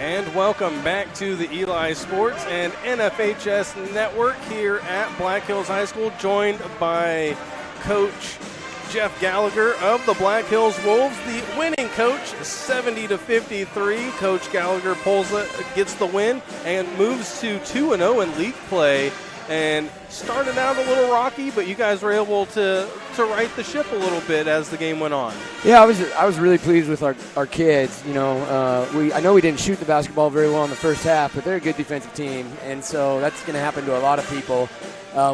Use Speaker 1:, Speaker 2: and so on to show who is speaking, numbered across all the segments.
Speaker 1: And welcome back to the Eli Sports and NFHS Network here at Black Hills High School, joined by Coach Jeff Gallagher of the Black Hills Wolves, the winning coach, 70-53. Coach Gallagher gets the win and moves to 2-0 in league play. And started out a little rocky, but you guys were able to right the ship a little bit as the game went on.
Speaker 2: Yeah, I was really pleased with our kids. You know, I know we didn't shoot the basketball very well in the first half, but they're a good defensive team, and so that's going to happen to a lot of people.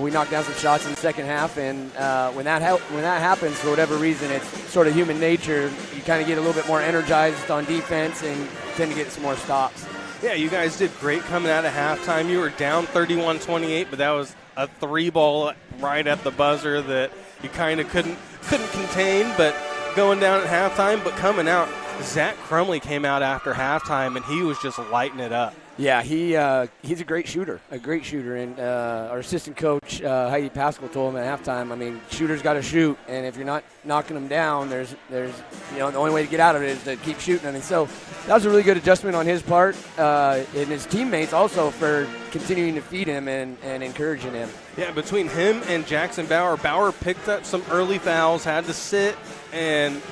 Speaker 2: We knocked down some shots in the second half, and when that happens, for whatever reason, it's sort of human nature. You kind of get a little bit more energized on defense and tend to get some more stops.
Speaker 1: Yeah, you guys did great coming out of halftime. You were down 31-28, but that was a three ball right at the buzzer that you kind of couldn't contain. But going down at halftime, but coming out, Zach Crumley came out after halftime, and he was just lighting it up.
Speaker 2: Yeah, he's a great shooter, and our assistant coach, Heidi Pascal, told him at halftime, I mean, shooters got to shoot, and if you're not knocking them down, there's the only way to get out of it is to keep shooting them. And so that was a really good adjustment on his part, and his teammates also for continuing to feed him and encouraging him.
Speaker 1: Yeah, between him and Jackson Bauer picked up some early fouls, had to sit, and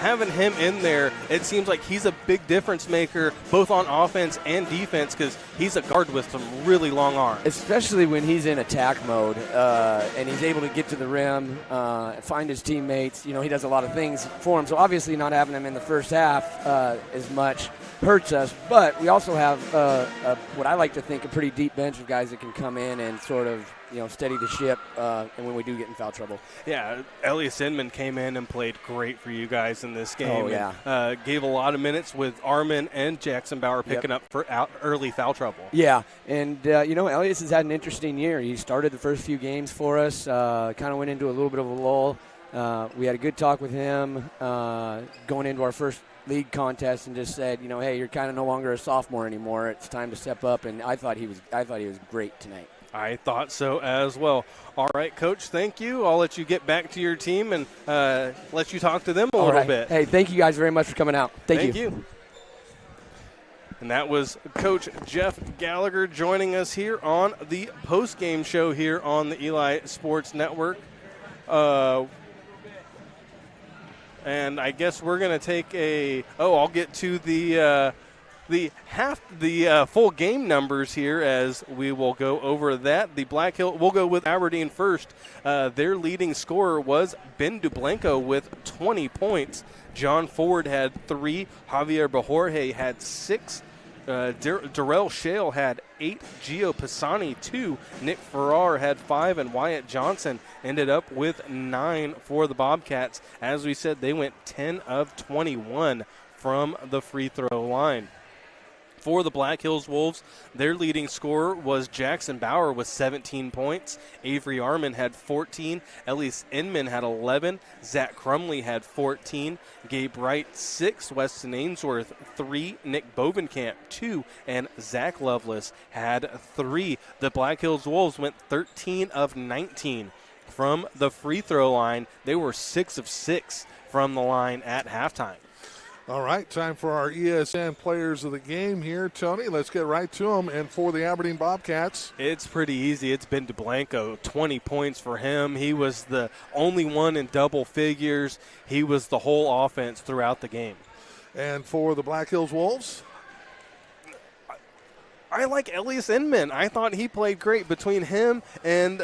Speaker 1: having him in there, it seems like he's a big difference maker both on offense and defense because he's a guard with some really long arms. Especially
Speaker 2: when he's in attack mode and he's able to get to the rim, find his teammates. You know, he does a lot of things for him. So obviously not having him in the first half as much hurts us. But we also have what I like to think a pretty deep bench of guys that can come in and sort of steady the ship, and when we do get in foul trouble.
Speaker 1: Yeah, Elias Inman came in and played great for you guys in this game.
Speaker 2: Oh, yeah.
Speaker 1: And, gave a lot of minutes with Armin and Jackson Bauer picking up for early foul trouble.
Speaker 2: Yeah, and, Elias has had an interesting year. He started the first few games for us, kind of went into a little bit of a lull. We had a good talk with him going into our first league contest and just said, hey, you're kind of no longer a sophomore anymore. It's time to step up, and I thought he was great tonight.
Speaker 1: I thought so as well. All right, Coach, thank you. I'll let you get back to your team and let you talk to them a little bit.
Speaker 2: Hey, thank you guys very much for coming out. Thank you.
Speaker 1: And that was Coach Jeff Gallagher joining us here on the post-game show here on the Eli Sports Network. And I guess we're going to take I'll get to the full game numbers here as we will go over that. The Black Hill, we'll go with Aberdeen first. Their leading scorer was Ben Dublanco with 20 points. John Ford had 3. Javier Bajorge had 6. Darrell Shale had 8. Gio Pisani 2. Nick Farrar had 5. And Wyatt Johnson ended up with 9 for the Bobcats. As we said, they went 10 of 21 from the free throw line. For the Black Hills Wolves, their leading scorer was Jackson Bauer with 17 points. Avery Armin had 14. Elias Inman had 11. Zach Crumley had 14. Gabe Wright, 6. Weston Ainsworth, 3. Nick Bovenkamp, 2. And Zach Lovelace had 3. The Black Hills Wolves went 13 of 19 from the free throw line. They were 6 of 6 from the line at halftime.
Speaker 3: All right, time for our ESN players of the game here. Tony, let's get right to them. And for the Aberdeen Bobcats,
Speaker 1: it's pretty easy. It's Ben Dublanco, 20 points for him. He was the only one in double figures. He was the whole offense throughout the game.
Speaker 3: And for the Black Hills Wolves,
Speaker 1: I like Elias Inman. I thought he played great between him and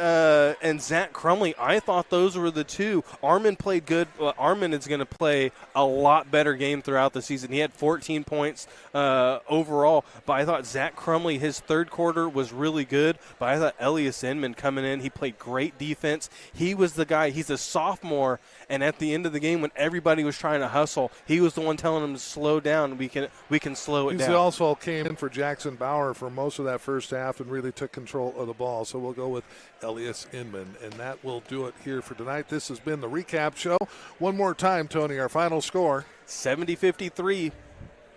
Speaker 1: Zach Crumley. I thought those were the two. Armin played good. Armin is going to play a lot better game throughout the season. He had 14 points overall, but I thought Zach Crumley, his third quarter was really good, but I thought Elias Inman coming in, he played great defense. He was the guy. He's a sophomore, and at the end of the game when everybody was trying to hustle, he was the one telling them to slow down. We can slow it down.
Speaker 3: He also came in for Jackson Bauer for most of that first half and really took control of the ball. So we'll go with Elias Inman, and that will do it here for tonight. This has been the recap show. One more time, Tony, our final score.
Speaker 1: 70-53,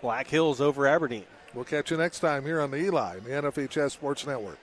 Speaker 1: Black Hills over Aberdeen.
Speaker 3: We'll catch you next time here on the Eli, the NFHS Sports Network.